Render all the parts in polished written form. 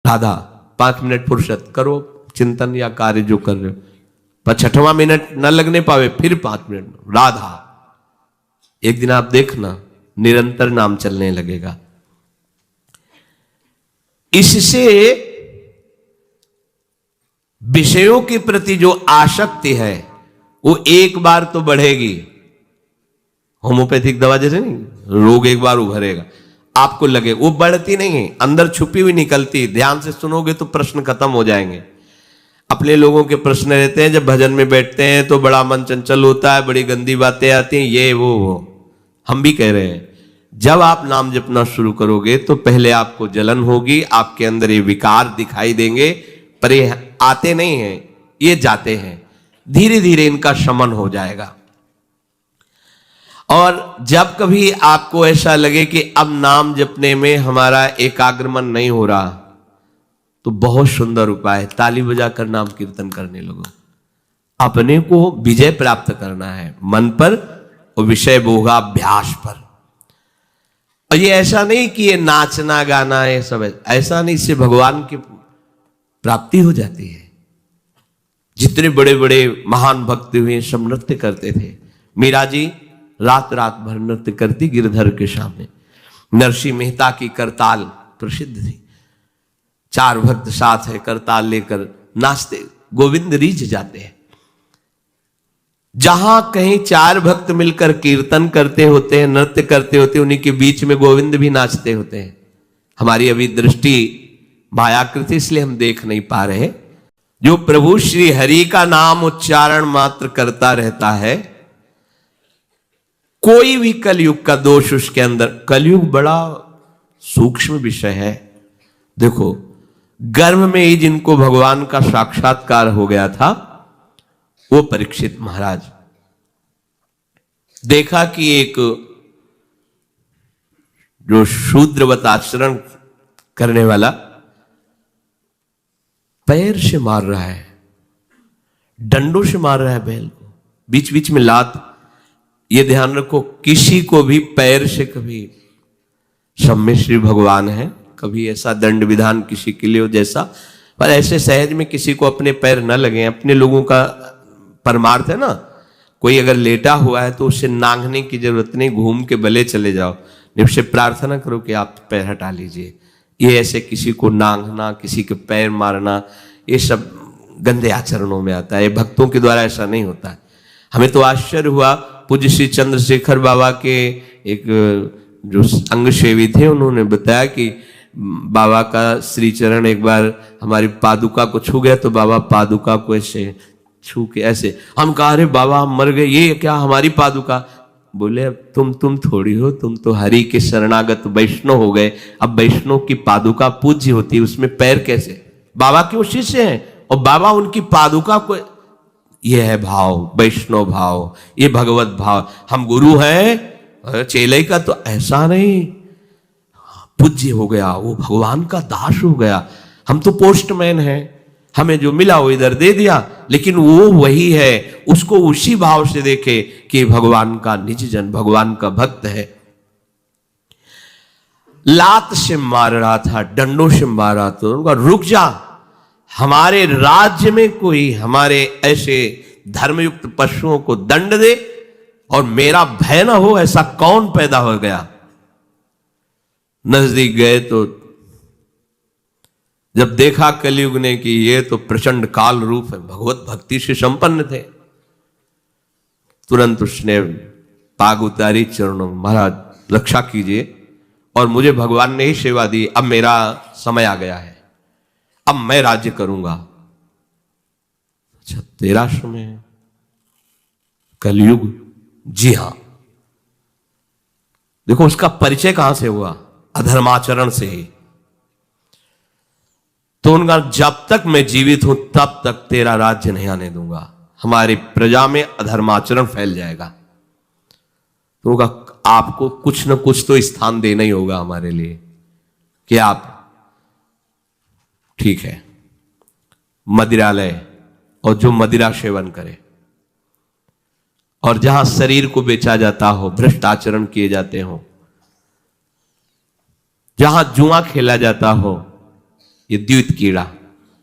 Radha 5 minute फुर्सत करो, चिंतन या कार्य जो कर रहे हो, पर 6वां मिनट न लगने पावे फिर 5 मिनट राधा। एक दिन आप देखना निरंतर नाम चलने लगेगा। इससे विषयों के प्रति जो आसक्ति है वो एक बार तो बढ़ेगी। होम्योपैथिक दवा जैसे नहीं, रोग एक बार उभरेगा, आपको लगे, वो बढ़ती नहीं है, अंदर छुपी हुई निकलती। ध्यान से सुनोगे तो प्रश्न खत्म हो जाएंगे। अपने लोगों के प्रश्न रहते हैं, जब भजन में बैठते हैं तो बड़ा मन चंचल होता है, बड़ी गंदी बातें आती हैं, ये वो। हम भी कह रहे हैं, जब आप नाम जपना शुरू करोगे तो पहले आपको जलन होगी, आपके अंदर ये विकार दिखाई देंगे, पर ये आते नहीं हैं, ये जाते हैं। धीरे धीरे इनका शमन हो जाएगा। और जब कभी आपको ऐसा लगे कि अब नाम जपने में हमारा एकाग्रमन नहीं हो रहा, तो बहुत सुंदर उपाय है, ताली बजाकर नाम कीर्तन करने लगो। अपने को विजय प्राप्त करना है मन पर और विषय भोगाभ्यास पर। और ये ऐसा नहीं कि ये नाचना गाना है सब, ऐसा नहीं, इससे भगवान की प्राप्ति हो जाती है। जितने बड़े बड़े महान भक्त हुए सब नृत्य करते थे। मीरा जी रात रात भर नृत्य करती गिरधर के सामने। नरसिंह मेहता की करताल प्रसिद्ध थी, 4 भक्त साथ है, करताल लेकर नाचते, गोविंद रीझ जाते हैं। जहां कहीं 4 भक्त मिलकर कीर्तन करते होते हैं, नृत्य करते होते हैं, उन्हीं के बीच में गोविंद भी नाचते होते हैं। हमारी अभी दृष्टि मायाकृति, इसलिए हम देख नहीं पा रहे। जो प्रभु श्री हरि का नाम उच्चारण मात्र करता रहता है, कोई भी कलयुग का दोष उसके अंदर, कलयुग बड़ा सूक्ष्म विषय है। देखो, गर्भ में ही जिनको भगवान का साक्षात्कार हो गया था, वो परीक्षित महाराज, देखा कि एक जो शूद्रवत आचरण करने वाला पैर से मार रहा है, डंडों से मार रहा है बैल को, बीच बीच में लात। ये ध्यान रखो, किसी को भी पैर से कभी, सब में श्री भगवान है, कभी ऐसा दंड विधान किसी के लिए हो जैसा, पर ऐसे सहज में किसी को अपने पैर न लगे। अपने लोगों का परमार्थ है ना, कोई अगर लेटा हुआ है तो उससे नांगने की जरूरत नहीं, घूम के भले चले जाओ, उससे प्रार्थना करो कि आप पैर हटा लीजिए। ये ऐसे किसी को नांगना, किसी के पैर मारना, ये सब गंदे आचरणों में आता है। ये भक्तों के द्वारा ऐसा नहीं होता है। हमें तो आश्चर्य हुआ, पूज्य श्री चंद्रशेखर बाबा के एक जो अंग सेवी थे, उन्होंने बताया कि बाबा का श्री चरण एक बार हमारी पादुका को छू गया, तो बाबा पादुका को ऐसे छू के ऐसे, हम कहा अरे बाबा हम मर गए, ये क्या हमारी पादुका? बोले अब तुम थोड़ी हो, तुम तो हरि के शरणागत वैष्णव हो गए। अब वैष्णव की पादुका पूज्य होती है, उसमें पैर कैसे? बाबा के वो शिष्य हैं और बाबा उनकी पादुका को, ये है भाव, वैष्णव भाव, ये भगवत भाव। हम गुरु हैं चेले का, तो ऐसा नहीं, पूज्य हो गया, वो भगवान का दास हो गया। हम तो पोस्टमैन हैं, हमें जो मिला वो इधर दे दिया, लेकिन वो वही है, उसको उसी भाव से देखे कि भगवान का निज जन, भगवान का भक्त है। लात से मार रहा था, डंडों से मार रहा था, उनका रुक जा, हमारे राज्य में कोई हमारे ऐसे धर्मयुक्त पशुओं को दंड दे और मेरा भय ना हो, ऐसा कौन पैदा हो गया? नजदीक गए तो जब देखा कलयुग ने कि ये तो प्रचंड काल रूप है, भगवत भक्ति से संपन्न थे, तुरंत उसने पाग उतारी चरणों, महाराज रक्षा कीजिए, और मुझे भगवान ने ही सेवा दी, अब मेरा समय आ गया है, अब मैं राज्य करूंगा। अच्छा, तेरा समय है? कलयुग? जी हां। देखो उसका परिचय कहां से हुआ? अधर्माचरण से ही। तो उनका जब तक मैं जीवित हूं तब तक तेरा राज्य नहीं आने दूंगा, हमारी प्रजा में अधर्माचरण फैल जाएगा। तो उनका आपको कुछ न कुछ तो स्थान देना ही होगा हमारे लिए, कि आप ठीक है मदिरालय, और जो मदिरा सेवन करे, और जहां शरीर को बेचा जाता हो, भ्रष्ट आचरण किए जाते हो, जहां जुआ खेला जाता हो, ये द्वित कीड़ा,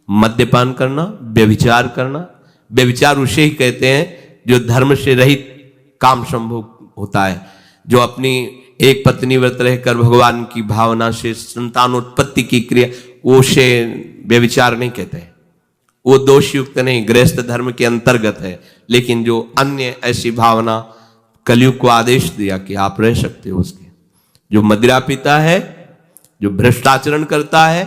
मद्यपान करना, व्यभिचार करना। व्यभिचार उसे ही कहते हैं जो धर्म से रहित काम संभोग होता है, जो अपनी एक पत्नी व्रत रहकर भगवान की भावना से संतानोत्पत्ति की क्रिया, वो उसे व्यभिचार नहीं कहते हैं, वो दोष युक्त नहीं, गृहस्थ धर्म के अंतर्गत है। लेकिन जो अन्य ऐसी भावना कलयुग को आदेश दिया कि आप रह सकते हो उसके, जो मदिरा पीता है, जो भ्रष्टाचरण करता है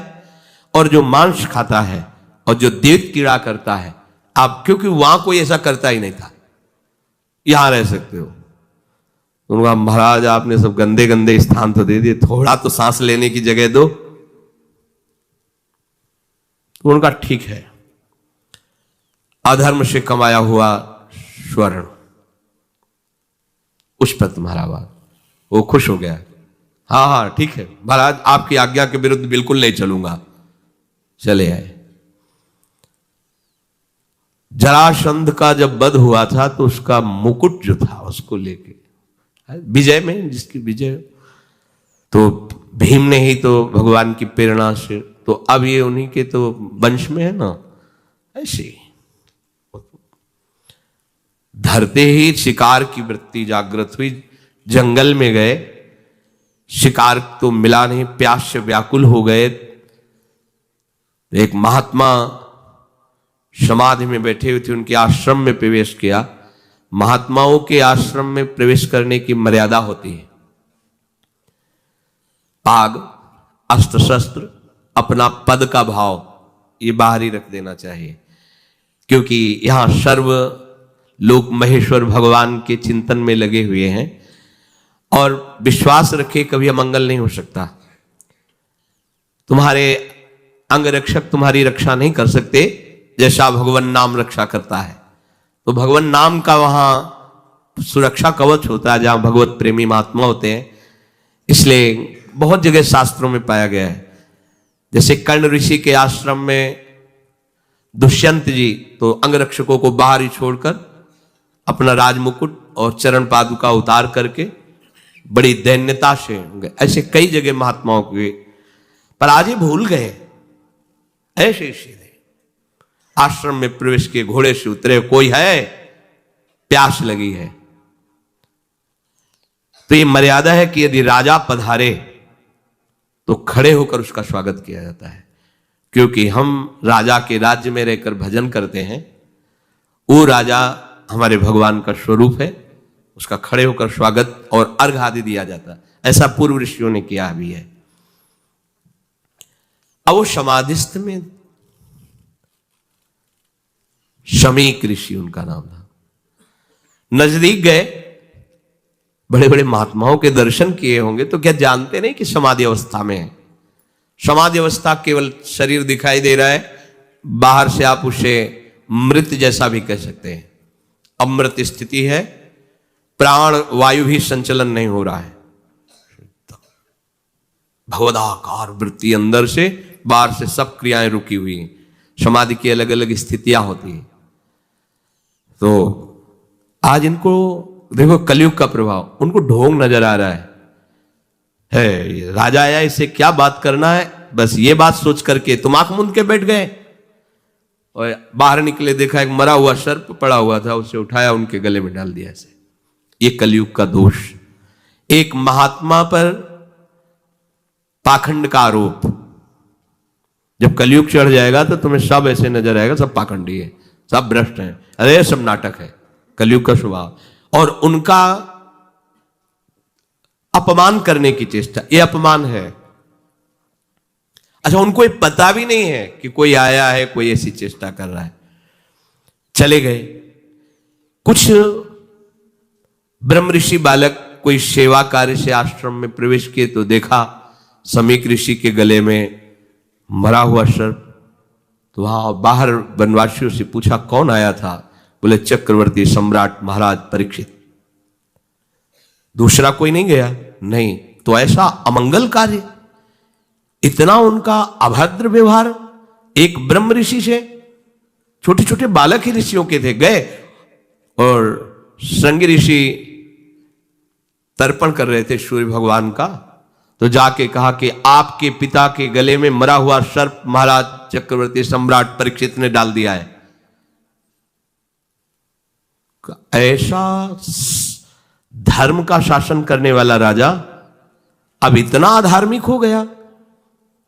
और जो मांस खाता है और जो द्वित कीड़ा करता है, आप, क्योंकि वहां कोई ऐसा करता ही नहीं था, यहां रह सकते हो। उनका महाराज आपने सब गंदे गंदे स्थान तो दे दिए, थोड़ा तो सांस लेने की जगह दो। तो उनका ठीक है, अधर्म से कमाया हुआ स्वर्ण, उस पर तुम्हारा बात, वो खुश हो गया। हाँ हाँ ठीक है महाराज, आपकी आज्ञा के विरुद्ध बिल्कुल नहीं चलूंगा। चले आए। जरासंध का जब वध हुआ था तो उसका मुकुट जो था उसको लेके, विजय में जिसकी विजय, तो भीम ने ही तो भगवान की प्रेरणा से, तो अब ये उन्हीं के तो वंश में है ना। ऐसे धरते ही शिकार की वृत्ति जागृत हुई, जंगल में गए, शिकार तो मिला नहीं, प्यास से व्याकुल हो गए। एक महात्मा समाधि में बैठे हुए थे, उनके आश्रम में प्रवेश किया। महात्माओं के आश्रम में प्रवेश करने की मर्यादा होती है, पाग, अस्त्र शस्त्र, अपना पद का भाव ये बाहर ही रख देना चाहिए, क्योंकि यहां सर्व लोग महेश्वर भगवान के चिंतन में लगे हुए हैं और विश्वास रखे कभी अमंगल नहीं हो सकता। तुम्हारे अंग रक्षक तुम्हारी रक्षा नहीं कर सकते जैसा भगवान नाम रक्षा करता है। तो भगवान नाम का वहां सुरक्षा कवच होता है जहां भगवत प्रेमी महात्मा होते हैं। इसलिए बहुत जगह शास्त्रों में पाया गया है, जैसे कर्ण ऋषि के आश्रम में दुष्यंत जी तो अंगरक्षकों को बाहर ही छोड़कर अपना राजमुकुट और चरण पादुका उतार करके बड़ी दैन्यता से, ऐसे कई जगह महात्माओं के, पर आज ही भूल गए। ऐसे सीधे आश्रम में प्रवेश किए, घोड़े से उतरे, कोई है, प्यास लगी है। तो ये मर्यादा है कि यदि राजा पधारे तो खड़े होकर उसका स्वागत किया जाता है, क्योंकि हम राजा के राज्य में रहकर भजन करते हैं। वो राजा हमारे भगवान का स्वरूप है, उसका खड़े होकर स्वागत और अर्घ आदि दिया जाता है। ऐसा पूर्व ऋषियों ने किया भी है। अब वो समाधिस्थ में शमीक ऋषि उनका नाम था, नजदीक गए, बड़े बड़े महात्माओं के दर्शन किए होंगे तो क्या जानते नहीं कि समाधि अवस्था में है। समाधि अवस्था केवल शरीर दिखाई दे रहा है, बाहर से आप उसे मृत जैसा भी कह सकते हैं। अमृत स्थिति है, प्राण वायु भी संचलन नहीं हो रहा है, भगवदाकार वृत्ति अंदर से, बाहर से सब क्रियाएं रुकी हुई हैं। समाधि की अलग अलग स्थितियां होती हैं। तो आज इनको देखो कलयुग का प्रभाव, उनको ढोंग नजर आ रहा है राजा आया, इससे क्या बात करना है, बस ये बात सोच करके तुम आंख मूंद के बैठ गए। और बाहर निकले, देखा एक मरा हुआ सर्प पड़ा हुआ था, उसे उठाया, उनके गले में डाल दिया। ऐसे ये कलयुग का दोष। एक महात्मा पर पाखंड का आरोप, जब कलयुग चढ़ जाएगा तो तुम्हें सब ऐसे नजर आएगा, सब पाखंडी है, सब भ्रष्ट हैं, अरे सब नाटक है, कलयुग का स्वभाव। और उनका अपमान करने की चेष्टा, ये अपमान है। अच्छा, उनको ये पता भी नहीं है कि कोई आया है, कोई ऐसी चेष्टा कर रहा है। चले गए। कुछ ब्रह्म ऋषि बालक कोई सेवा कार्य से आश्रम में प्रवेश किए तो देखा शमीक ऋषि के गले में मरा हुआ सर्प। तो वहां बाहर वनवासियों से पूछा कौन आया था, बोले चक्रवर्ती सम्राट महाराज परीक्षित। दूसरा कोई नहीं गया? नहीं। तो ऐसा अमंगल कार्य, इतना उनका अभद्र व्यवहार एक ब्रह्म ऋषि से, छोटे छोटे बालक ही ऋषियों के थे, गए और श्रृंगी ऋषि तर्पण कर रहे थे सूर्य भगवान का, तो जाके कहा कि आपके पिता के गले में मरा हुआ सर्प महाराज चक्रवर्ती सम्राट परीक्षित ने डाल दिया है। ऐसा धर्म का शासन करने वाला राजा अब इतना अधार्मिक हो गया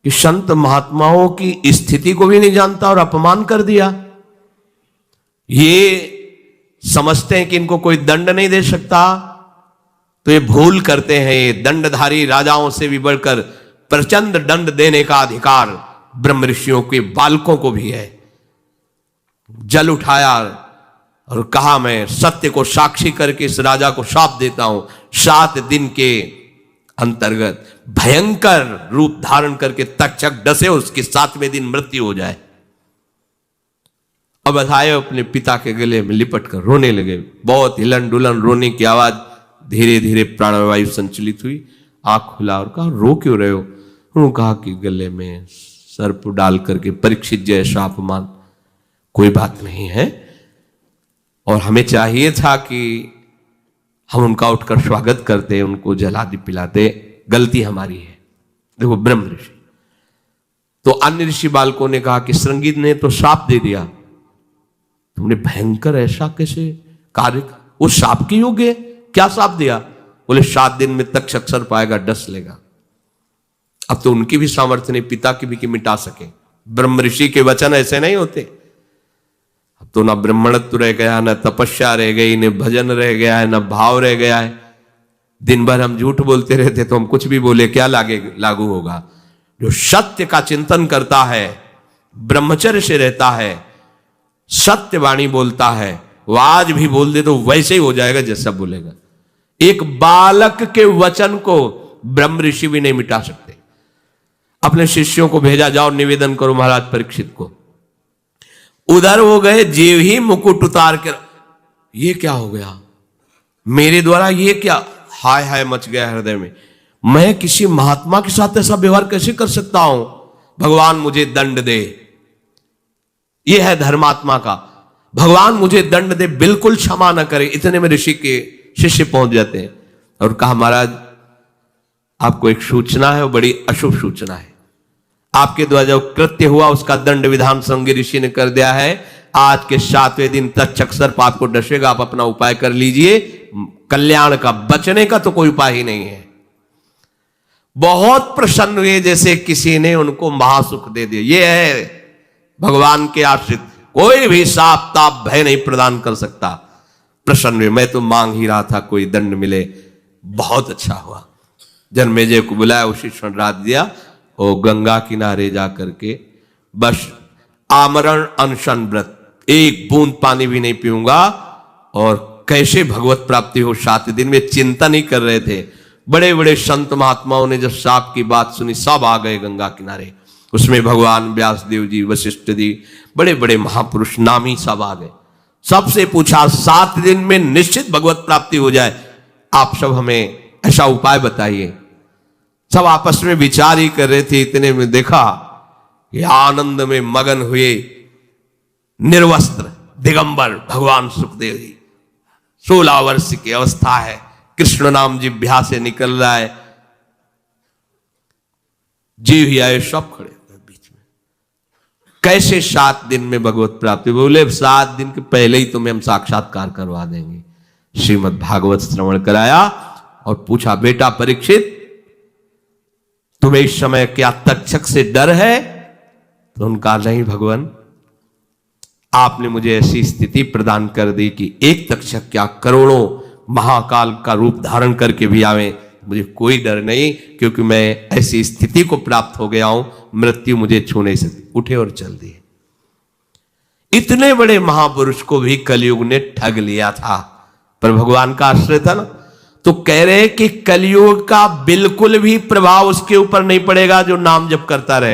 कि संत महात्माओं की स्थिति को भी नहीं जानता और अपमान कर दिया। ये समझते हैं कि इनको कोई दंड नहीं दे सकता, तो ये भूल करते हैं। ये दंडधारी राजाओं से भी बढ़कर प्रचंड दंड देने का अधिकार ब्रह्म ऋषियों के बालकों को भी है। जल उठाया और कहा, मैं सत्य को साक्षी करके इस राजा को शाप देता हूं, 7 दिन के अंतर्गत भयंकर रूप धारण करके तक्षक डसे, उसके 7वें दिन मृत्यु हो जाए। अब बधाए अपने पिता के गले में लिपट कर रोने लगे। बहुत हिलन डुलन रोने की आवाज, धीरे धीरे प्राणवायु संचलित हुई। आंख खुला और कहा, रो क्यों रहे हो? उन्होंने कहा कि गले में सर्प डाल करके परीक्षित जैसा अपमान, कोई बात नहीं है, और हमें चाहिए था कि हम उनका उठकर स्वागत करते, उनको जलादि पिलाते, गलती हमारी है। देखो ब्रह्म ऋषि। तो अन्य ऋषि बालकों ने कहा कि श्रृंगी ने तो शाप दे दिया, तुमने भयंकर ऐसा कैसे कार्य, वो शाप के योग्य है? क्या शाप दिया? बोले 7 दिन में तक्षक सर्प आएगा, डस लेगा। अब तो उनकी भी सामर्थ्य नहीं, पिता की भी कि मिटा सके। ब्रह्म ऋषि के वचन ऐसे नहीं होते। अब तो ना ब्राह्मणत्व रह गया, न तपस्या रह गई, न भजन रह गया है, न भाव रह गया है। दिन भर हम झूठ बोलते रहते तो हम कुछ भी बोले क्या लागू होगा? जो सत्य का चिंतन करता है, ब्रह्मचर्य से रहता है, सत्य वाणी बोलता है, वो आज भी बोल दे तो वैसे ही हो जाएगा जैसा बोलेगा। एक बालक के वचन को ब्रह्म ऋषि भी नहीं मिटा सकते। अपने शिष्यों को भेजा, जाओ निवेदन करो महाराज परीक्षित को। उधर हो गए, जीव ही मुकुट उतार कर, ये क्या हो गया मेरे द्वारा? ये क्या? हाय हाय मच गया हृदय में। मैं किसी महात्मा के साथ ऐसा व्यवहार कैसे कर सकता हूं? भगवान मुझे दंड दे। यह है धर्मात्मा का, भगवान मुझे दंड दे, बिल्कुल क्षमा न करे। इतने में ऋषि के शिष्य पहुंच जाते हैं और कहा, महाराज आपको एक सूचना है, वो बड़ी अशुभ सूचना है। आपके द्वारा जो कृत्य हुआ उसका दंड विधान श्रृंगी ऋषि ने कर दिया है। आज के 7वें दिन तक्षक सर्प आपको डसेगा, आप अपना उपाय कर लीजिए। कल्याण का, बचने का तो कोई उपाय ही नहीं है। बहुत प्रसन्न हुए, जैसे किसी ने उनको महासुख दे दिया। ये है भगवान के आश्रित, कोई भी साप ताप भय नहीं प्रदान कर सकता। प्रसन्न हुए, मैं तो मांग ही रहा था कोई दंड मिले। बहुत अच्छा हुआ। जन्मेजय को बुलाया, उसी क्षण रात दिया, और गंगा किनारे जाकर के बस आमरण अनशन व्रत, एक बूंद पानी भी नहीं पीऊंगा, और कैसे भगवत प्राप्ति हो 7 दिन में चिंतन ही कर रहे थे। बड़े बड़े संत महात्माओं ने जब साप की बात सुनी, सब आ गए गंगा किनारे। उसमें भगवान व्यासदेव जी, वशिष्ठ जी, बड़े बड़े महापुरुष नामी सब आ गए। सबसे पूछा, 7 दिन में निश्चित भगवत प्राप्ति हो जाए, आप सब हमें ऐसा उपाय बताइए। सब आपस में विचार ही कर रहे थे। इतने में देखा कि आनंद में मगन हुए निर्वस्त्र दिगंबर भगवान सुखदेव जी, 16 वर्ष की अवस्था है, कृष्ण नाम जिह्वा से निकल रहा है, जीव ही आए, सब खड़े बीच में। कैसे 7 दिन में भगवत प्राप्ति? बोले 7 दिन के पहले ही तुम्हें हम साक्षात्कार करवा देंगे। श्रीमद् भागवत श्रवण कराया और पूछा, बेटा परीक्षित तुम्हें इस समय क्या तक्षक से डर है? तो उनका, नहीं भगवान, आपने मुझे ऐसी स्थिति प्रदान कर दी कि एक तक्षक क्या करोड़ों महाकाल का रूप धारण करके भी आवे, मुझे कोई डर नहीं, क्योंकि मैं ऐसी स्थिति को प्राप्त हो गया हूं, मृत्यु मुझे छू नहीं सकती। उठे और चल दिए। इतने बड़े महापुरुष को भी कलयुग ने ठग लिया था, पर भगवान का आश्रय था ना। तो कह रहे कि कलयुग का बिल्कुल भी प्रभाव उसके ऊपर नहीं पड़ेगा जो नाम जप करता रहे।